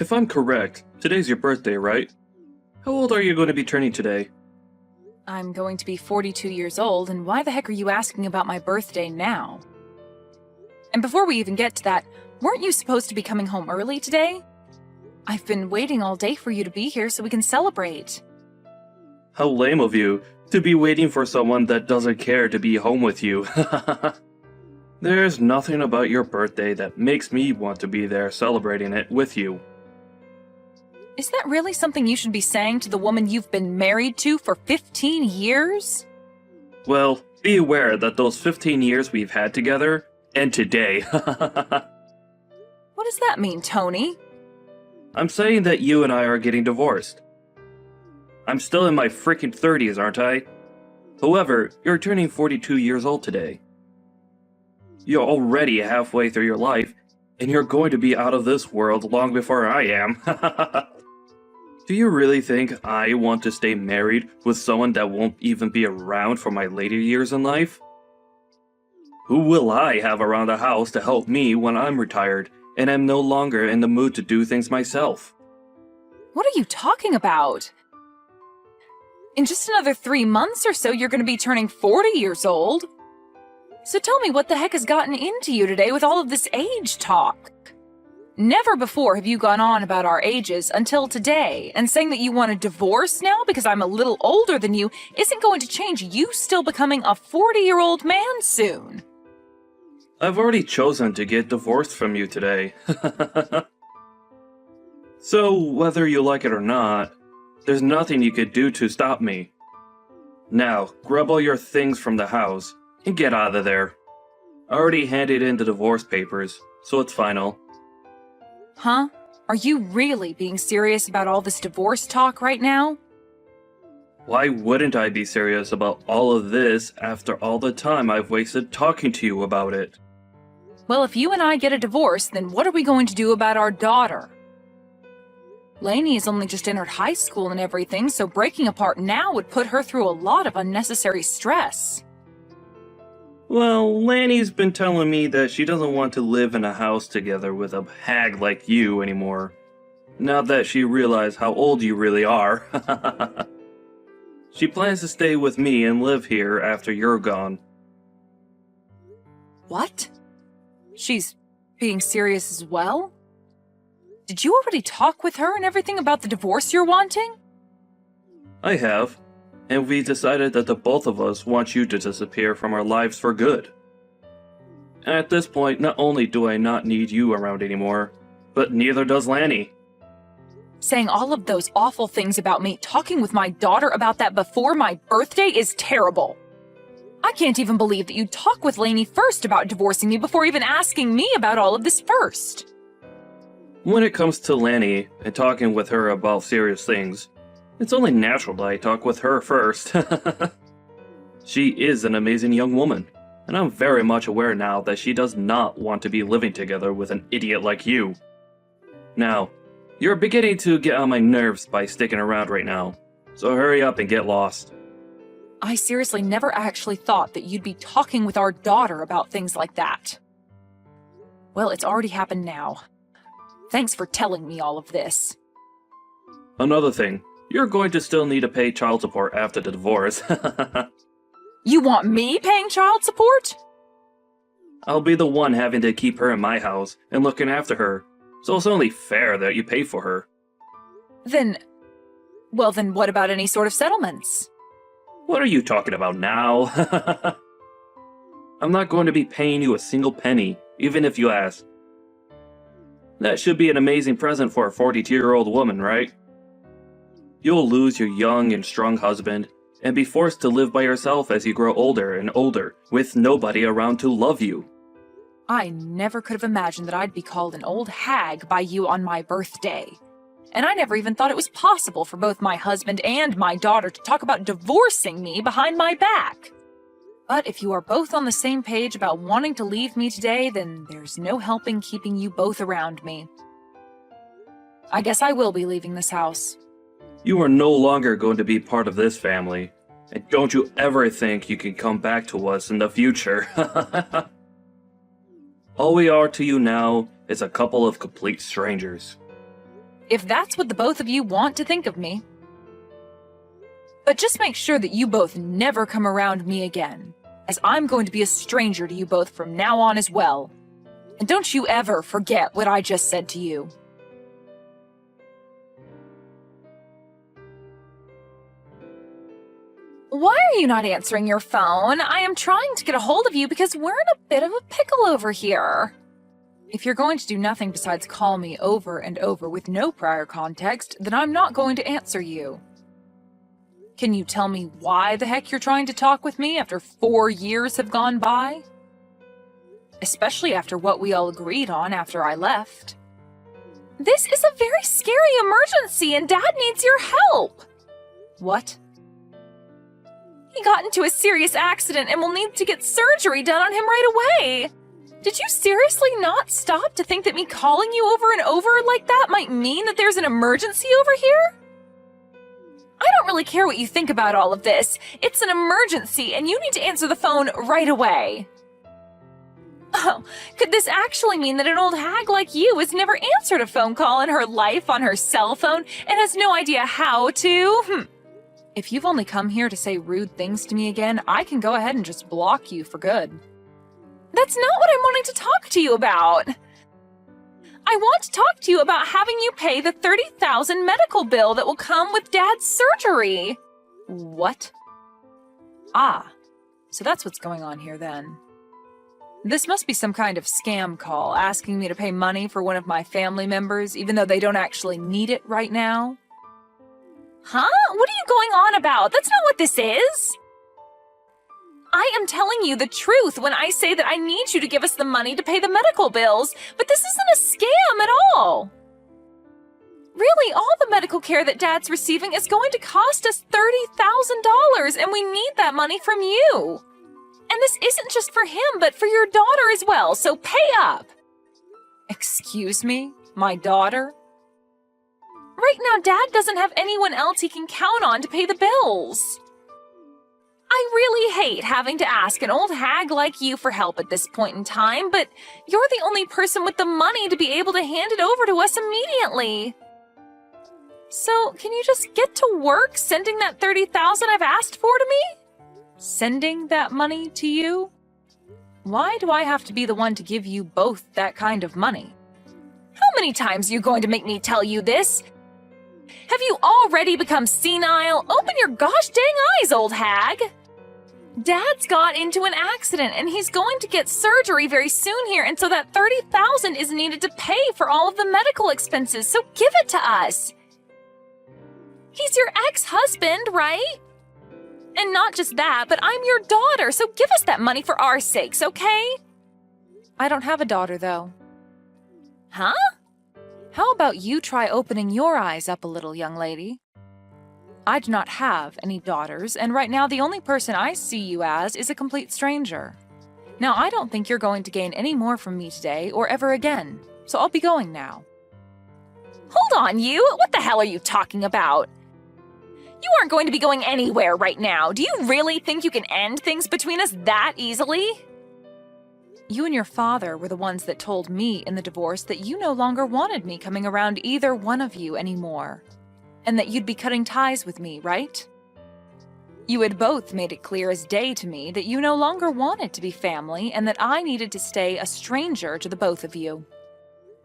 If I'm correct, today's your birthday, right? How old are you going to be turning today? I'm going to be 42 years old, and why the heck are you asking about my birthday now? And before we even get to that, weren't you supposed to be coming home early today? I've been waiting all day for you to be here so we can celebrate. How lame of you, to be waiting for someone that doesn't care to be home with you. There's nothing about your birthday that makes me want to be there celebrating it with you. Is that really something you should be saying to the woman you've been married to for 15 years? Well, be aware that those 15 years we've had together end today. What does that mean, Tony? I'm saying that you and I are getting divorced. I'm still in my freaking 30s, aren't I? However, you're turning 42 years old today. You're already halfway through your life, and you're going to be out of this world long before I am. Do you really think I want to stay married with someone that won't even be around for my later years in life? Who will I have around the house to help me when I'm retired and am no longer in the mood to do things myself? What are you talking about? In just another 3 months or so, you're going to be turning 40 years old. So tell me what the heck has gotten into you today with all of this age talk? Never before have you gone on about our ages until today, and saying that you want a divorce now because I'm a little older than you isn't going to change you still becoming a 40-year-old man soon. I've already chosen to get divorced from you today. So, whether you like it or not, there's nothing you could do to stop me. Now, grab all your things from the house and get out of there. I already handed in the divorce papers, so it's final. Huh? Are you really being serious about all this divorce talk right now? Why wouldn't I be serious about all of this after all the time I've wasted talking to you about it? Well, if you and I get a divorce, then what are we going to do about our daughter? Lainey has only just entered high school and everything, so breaking apart now would put her through a lot of unnecessary stress. Well, Lanny's been telling me that she doesn't want to live in a house together with a hag like you anymore. Now that she realized how old you really are. She plans to stay with me and live here after you're gone. What? She's being serious as well? Did you already talk with her and everything about the divorce you're wanting? I have. And we decided that the both of us want you to disappear from our lives for good. At this point, not only do I not need you around anymore, but neither does Lanny. Saying all of those awful things about me, talking with my daughter about that before my birthday is terrible. I can't even believe that you'd talk with Lainey first about divorcing me before even asking me about all of this first. When it comes to Lanny and talking with her about serious things, it's only natural that I talk with her first. She is an amazing young woman, and I'm very much aware now that she does not want to be living together with an idiot like you. Now, you're beginning to get on my nerves by sticking around right now, so hurry up and get lost. I seriously never actually thought that you'd be talking with our daughter about things like that. Well, it's already happened now. Thanks for telling me all of this. Another thing, you're going to still need to pay child support after the divorce. You want me paying child support? I'll be the one having to keep her in my house and looking after her, so it's only fair that you pay for her. Then what about any sort of settlements? What are you talking about now? I'm not going to be paying you a single penny, even if you ask. That should be an amazing present for a 42-year-old woman, right? You'll lose your young and strong husband, and be forced to live by yourself as you grow older and older, with nobody around to love you. I never could have imagined that I'd be called an old hag by you on my birthday. And I never even thought it was possible for both my husband and my daughter to talk about divorcing me behind my back. But if you are both on the same page about wanting to leave me today, then there's no helping keeping you both around me. I guess I will be leaving this house. You are no longer going to be part of this family, and don't you ever think you can come back to us in the future. All we are to you now is a couple of complete strangers. if that's what the both of you want to think of me. But just make sure that you both never come around me again, as I'm going to be a stranger to you both from now on as well. And don't you ever forget what I just said to you. Why are you not answering your phone? I am trying to get a hold of you because we're in a bit of a pickle over here. If you're going to do nothing besides call me over and over with no prior context, then I'm not going to answer you. Can you tell me why the heck you're trying to talk with me after 4 years have gone by? Especially after what we all agreed on after I left. This is a very scary emergency and Dad needs your help. What? He got into a serious accident and will need to get surgery done on him right away. Did you seriously not stop to think that me calling you over and over like that might mean that there's an emergency over here? I don't really care what you think about all of this. It's an emergency and you need to answer the phone right away. Oh, could this actually mean that an old hag like you has never answered a phone call in her life on her cell phone and has no idea how to? If you've only come here to say rude things to me again, I can go ahead and just block you for good. That's not what I'm wanting to talk to you about. I want to talk to you about having you pay the $30,000 medical bill that will come with Dad's surgery. What? Ah, so that's what's going on here then. This must be some kind of scam call asking me to pay money for one of my family members even though they don't actually need it right now. Huh? What are you going on about? That's not what this is. I am telling you the truth when I say that I need you to give us the money to pay the medical bills, but this isn't a scam at all. Really, all the medical care that Dad's receiving is going to cost us $30,000, and we need that money from you. And this isn't just for him, but for your daughter as well, so pay up. Excuse me? My daughter? Right now, Dad doesn't have anyone else he can count on to pay the bills. I really hate having to ask an old hag like you for help at this point in time, but you're the only person with the money to be able to hand it over to us immediately. So, can you just get to work sending that $30,000 I've asked for to me? Sending that money to you? Why do I have to be the one to give you both that kind of money? How many times are you going to make me tell you this? Have you already become senile? Open your gosh dang eyes, old hag! Dad's got into an accident and he's going to get surgery very soon here, and so that $30,000 is needed to pay for all of the medical expenses, so give it to us. He's your ex-husband, right? And not just that, but I'm your daughter, so give us that money for our sakes, okay? I don't have a daughter, though. Huh? How about you try opening your eyes up a little, young lady? I do not have any daughters, and right now the only person I see you as is a complete stranger. Now, I don't think you're going to gain any more from me today or ever again, so I'll be going now. Hold on, you! What the hell are you talking about? You aren't going to be going anywhere right now. Do you really think you can end things between us that easily? You and your father were the ones that told me in the divorce that you no longer wanted me coming around either one of you anymore, and that you'd be cutting ties with me, right? You had both made it clear as day to me that you no longer wanted to be family and that I needed to stay a stranger to the both of you.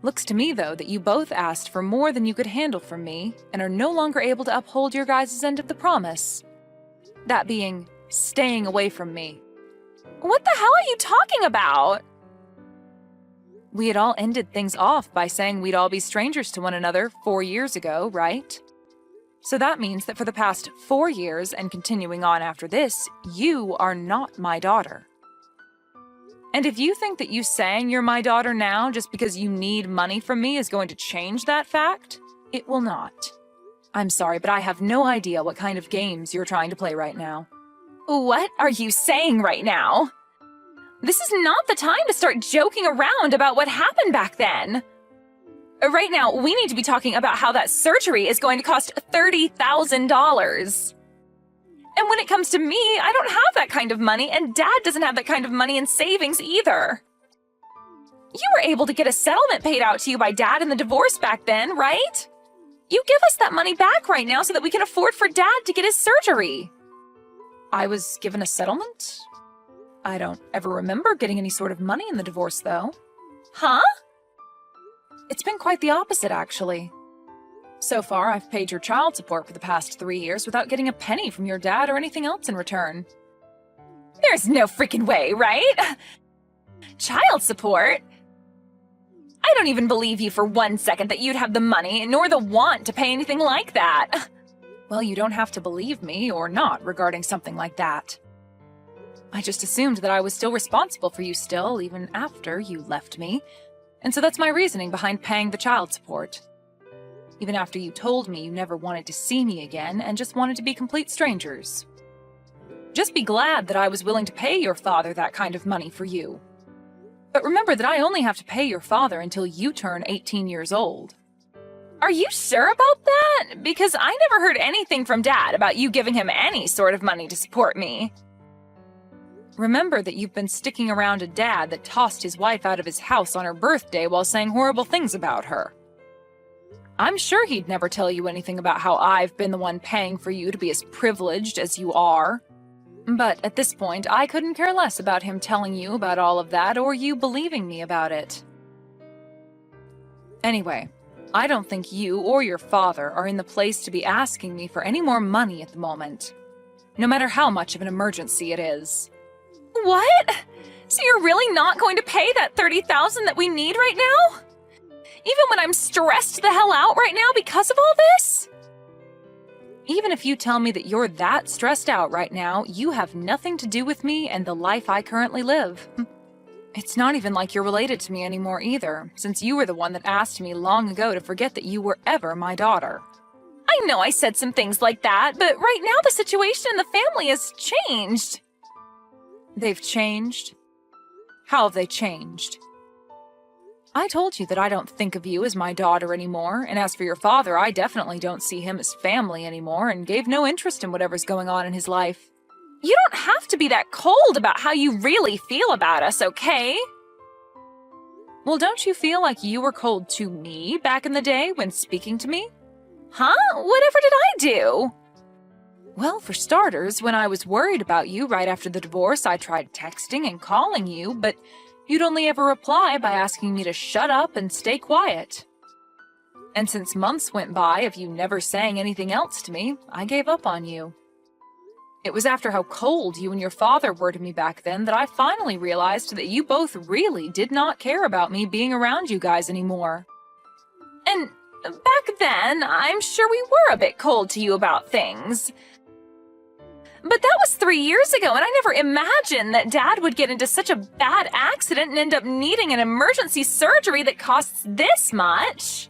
Looks to me, though, that you both asked for more than you could handle from me and are no longer able to uphold your guys' end of the promise. That being, staying away from me. What the hell are you talking about? We had all ended things off by saying we'd all be strangers to one another 4 years ago, right? So that means that for the past 4 years and continuing on after this, you are not my daughter. And if you think that you saying you're my daughter now just because you need money from me is going to change that fact, it will not. I'm sorry, but I have no idea what kind of games you're trying to play right now. What are you saying right now? This is not the time to start joking around about what happened back then. Right now, we need to be talking about how that surgery is going to cost $30,000. And when it comes to me, I don't have that kind of money, and Dad doesn't have that kind of money in savings either. You were able to get a settlement paid out to you by Dad in the divorce back then, right? You give us that money back right now so that we can afford for Dad to get his surgery. I was given a settlement? I don't ever remember getting any sort of money in the divorce, though. Huh? It's been quite the opposite, actually. So far, I've paid your child support for the past 3 years without getting a penny from your dad or anything else in return. There's no freaking way, right? Child support? I don't even believe you for 1 second that you'd have the money nor the want to pay anything like that. Well, you don't have to believe me or not regarding something like that. I just assumed that I was still responsible for you still, even after you left me. And so that's my reasoning behind paying the child support. Even after you told me you never wanted to see me again and just wanted to be complete strangers. Just be glad that I was willing to pay your father that kind of money for you. But remember that I only have to pay your father until you turn 18 years old. Are you sure about that? Because I never heard anything from Dad about you giving him any sort of money to support me. Remember that you've been sticking around a dad that tossed his wife out of his house on her birthday while saying horrible things about her. I'm sure he'd never tell you anything about how I've been the one paying for you to be as privileged as you are. But at this point, I couldn't care less about him telling you about all of that or you believing me about it. Anyway, I don't think you or your father are in the place to be asking me for any more money at the moment, no matter how much of an emergency it is. What? So you're really not going to pay that $30,000 that we need right now? Even when I'm stressed the hell out right now because of all this? Even if you tell me that you're that stressed out right now, you have nothing to do with me and the life I currently live. It's not even like you're related to me anymore either, since you were the one that asked me long ago to forget that you were ever my daughter. I know I said some things like that, but right now the situation in the family has changed. They've changed? How have they changed? I told you that I don't think of you as my daughter anymore, and as for your father, I definitely don't see him as family anymore and gave no interest in whatever's going on in his life. You don't have to be that cold about how you really feel about us, okay? Well, don't you feel like you were cold to me back in the day when speaking to me? Huh? Whatever did I do? Well, for starters, when I was worried about you right after the divorce, I tried texting and calling you, but you'd only ever reply by asking me to shut up and stay quiet. And since months went by of you never saying anything else to me, I gave up on you. It was after how cold you and your father were to me back then that I finally realized that you both really did not care about me being around you guys anymore. And back then, I'm sure we were a bit cold to you about things. But that was 3 years ago, and I never imagined that Dad would get into such a bad accident and end up needing an emergency surgery that costs this much.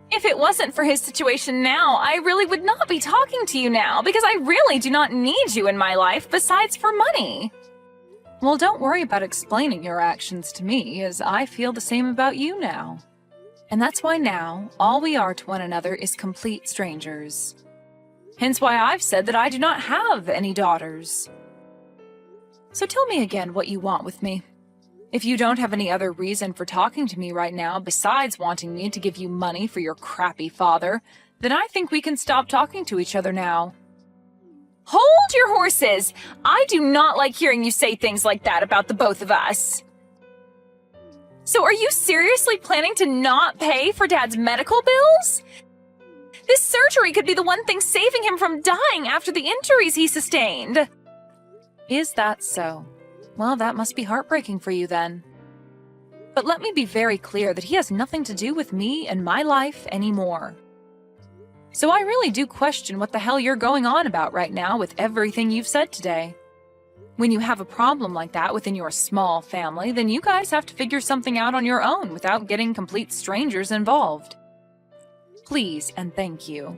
If it wasn't for his situation now, I really would not be talking to you now, because I really do not need you in my life besides for money. Well, don't worry about explaining your actions to me, as I feel the same about you now. And that's why now, all we are to one another is complete strangers. Hence why I've said that I do not have any daughters. So tell me again what you want with me. If you don't have any other reason for talking to me right now besides wanting me to give you money for your crappy father, then I think we can stop talking to each other now. Hold your horses! I do not like hearing you say things like that about the both of us. So are you seriously planning to not pay for Dad's medical bills? This surgery could be the one thing saving him from dying after the injuries he sustained. Is that so? Well, that must be heartbreaking for you then. But let me be very clear that he has nothing to do with me and my life anymore. So I really do question what the hell you're going on about right now with everything you've said today. When you have a problem like that within your small family, then you guys have to figure something out on your own without getting complete strangers involved. Please and thank you.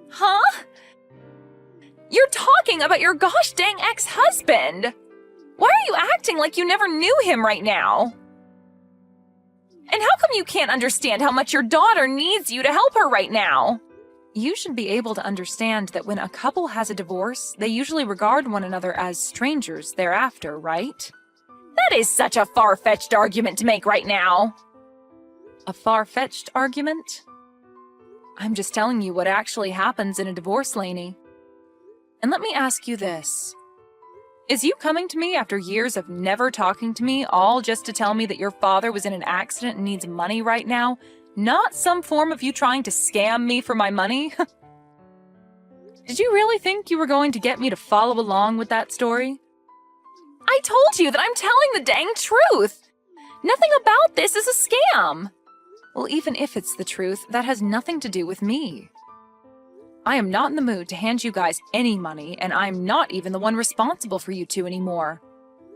Huh? You're talking about your gosh dang ex-husband! Why are you acting like you never knew him right now? And how come you can't understand how much your daughter needs you to help her right now? You should be able to understand that when a couple has a divorce, they usually regard one another as strangers thereafter, right? That is such a far-fetched argument to make right now. A far-fetched argument? I'm just telling you what actually happens in a divorce, Lainey. And let me ask you this. Is you coming to me after years of never talking to me, all just to tell me that your father was in an accident and needs money right now, not some form of you trying to scam me for my money? Did you really think you were going to get me to follow along with that story? I told you that I'm telling the dang truth! Nothing about this is a scam! Well, even if it's the truth, that has nothing to do with me. I am not in the mood to hand you guys any money, and I'm not even the one responsible for you two anymore.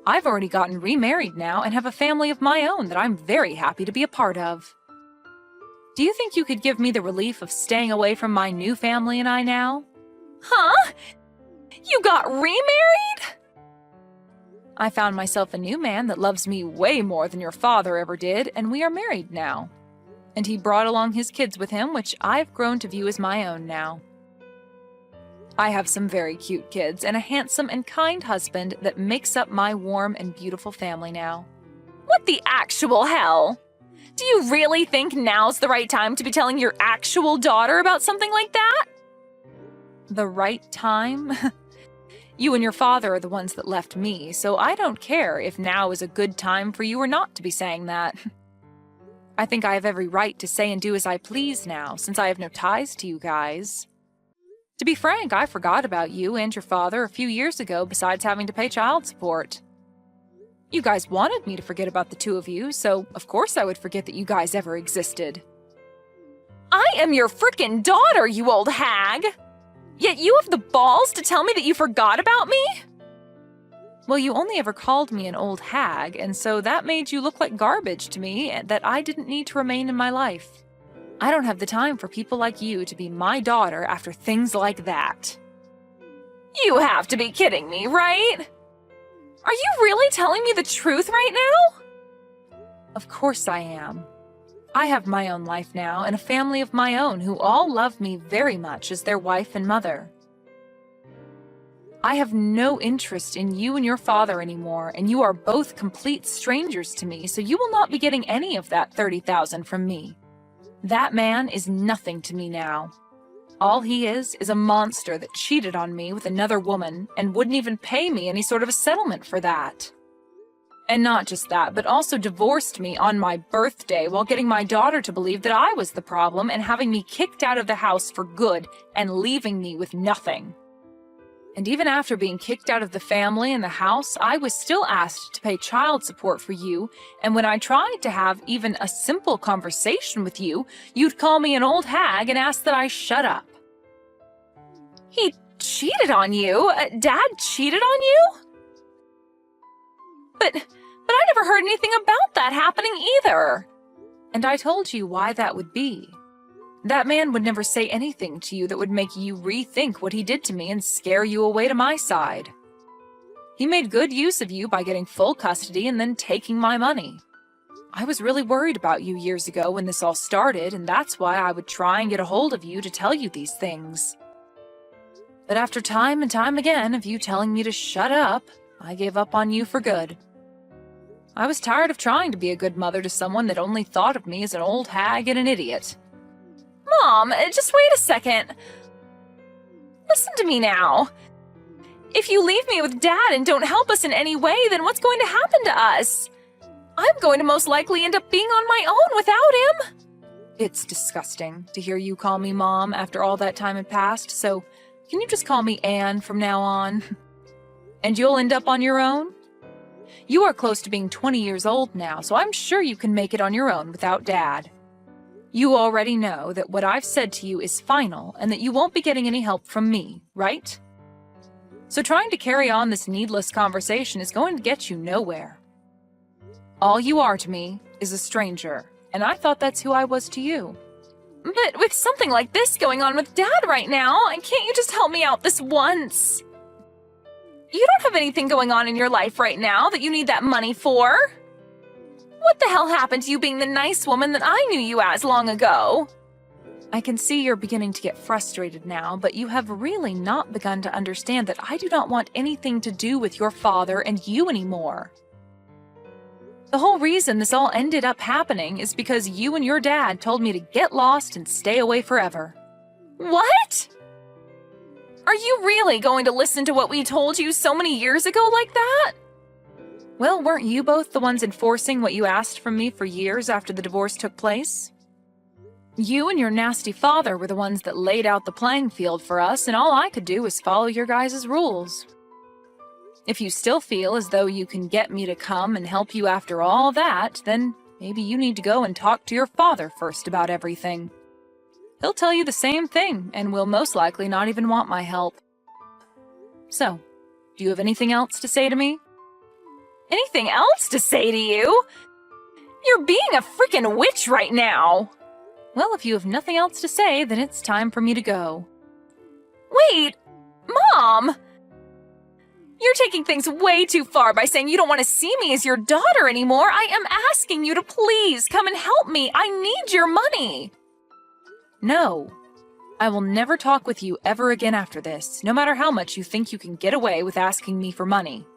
I've already gotten remarried now and have a family of my own that I'm very happy to be a part of. Do you think you could give me the relief of staying away from my new family and I now? Huh? You got remarried? I found myself a new man that loves me way more than your father ever did, and we are married now. And he brought along his kids with him, which I've grown to view as my own now. I have some very cute kids and a handsome and kind husband that makes up my warm and beautiful family now. What the actual hell? Do you really think now's the right time to be telling your actual daughter about something like that? The right time? You and your father are the ones that left me, so I don't care if now is a good time for you or not to be saying that. I think I have every right to say and do as I please now, since I have no ties to you guys. To be frank, I forgot about you and your father a few years ago besides having to pay child support. You guys wanted me to forget about the two of you, so of course I would forget that you guys ever existed. I am your frickin' daughter, you old hag! Yet you have the balls to tell me that you forgot about me? Well, you only ever called me an old hag, and so that made you look like garbage to me and that I didn't need to remain in my life. I don't have the time for people like you to be my daughter after things like that. You have to be kidding me, right? Are you really telling me the truth right now? Of course I am. I have my own life now and a family of my own who all love me very much as their wife and mother. I have no interest in you and your father anymore, and you are both complete strangers to me, so you will not be getting any of that $30,000 from me. That man is nothing to me now. All he is a monster that cheated on me with another woman and wouldn't even pay me any sort of a settlement for that. And not just that, but also divorced me on my birthday while getting my daughter to believe that I was the problem and having me kicked out of the house for good and leaving me with nothing. And even after being kicked out of the family and the house, I was still asked to pay child support for you, and when I tried to have even a simple conversation with you, you'd call me an old hag and ask that I shut up. He cheated on you? Dad cheated on you? But I never heard anything about that happening either. And I told you why that would be. That man would never say anything to you that would make you rethink what he did to me and scare you away to my side. He made good use of you by getting full custody and then taking my money. I was really worried about you years ago when this all started, and that's why I would try and get a hold of you to tell you these things. But after time and time again of you telling me to shut up, I gave up on you for good. I was tired of trying to be a good mother to someone that only thought of me as an old hag and an idiot. Mom, just wait a second. Listen to me now. If you leave me with Dad and don't help us in any way, then what's going to happen to us? I'm going to most likely end up being on my own without him. It's disgusting to hear you call me Mom after all that time had passed, so can you just call me Anne from now on? And you'll end up on your own? You are close to being 20 years old now, so I'm sure you can make it on your own without Dad. You already know that what I've said to you is final and that you won't be getting any help from me, right? So trying to carry on this needless conversation is going to get you nowhere. All you are to me is a stranger, and I thought that's who I was to you. But with something like this going on with Dad right now, can't you just help me out this once? You don't have anything going on in your life right now that you need that money for. What the hell happened to you being the nice woman that I knew you as long ago? I can see you're beginning to get frustrated now, but you have really not begun to understand that I do not want anything to do with your father and you anymore. The whole reason this all ended up happening is because you and your dad told me to get lost and stay away forever. What? Are you really going to listen to what we told you so many years ago like that? Well, weren't you both the ones enforcing what you asked from me for years after the divorce took place? You and your nasty father were the ones that laid out the playing field for us, and all I could do was follow your guys' rules. If you still feel as though you can get me to come and help you after all that, then maybe you need to go and talk to your father first about everything. He'll tell you the same thing, and will most likely not even want my help. So, do you have anything else to say to me? Anything else to say to you? You're being a freaking witch right now! Well, if you have nothing else to say, then it's time for me to go. Wait! Mom! You're taking things way too far by saying you don't want to see me as your daughter anymore. I am asking you to please come and help me. I need your money. No. I will never talk with you ever again after this, no matter how much you think you can get away with asking me for money.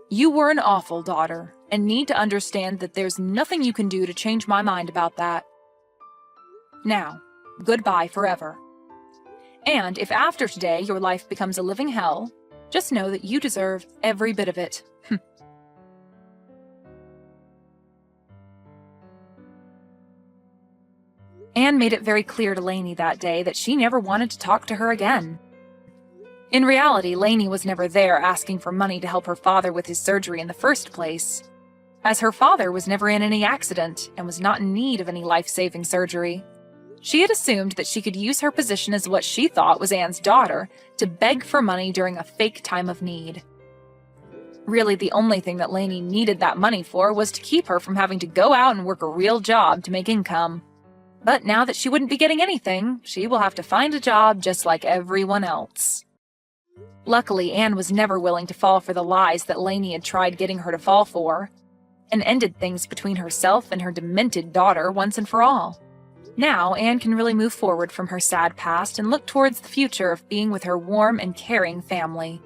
You were an awful daughter, and need to understand that there's nothing you can do to change my mind about that. Now, goodbye forever. And if after today your life becomes a living hell, just know that you deserve every bit of it. Anne made it very clear to Lainey that day that she never wanted to talk to her again. In reality, Lainey was never there asking for money to help her father with his surgery in the first place, as her father was never in any accident and was not in need of any life-saving surgery. She had assumed that she could use her position as what she thought was Anne's daughter to beg for money during a fake time of need. Really, the only thing that Lainey needed that money for was to keep her from having to go out and work a real job to make income. But now that she wouldn't be getting anything, she will have to find a job just like everyone else. Luckily, Anne was never willing to fall for the lies that Lainey had tried getting her to fall for, and ended things between herself and her demented daughter once and for all. Now, Anne can really move forward from her sad past and look towards the future of being with her warm and caring family.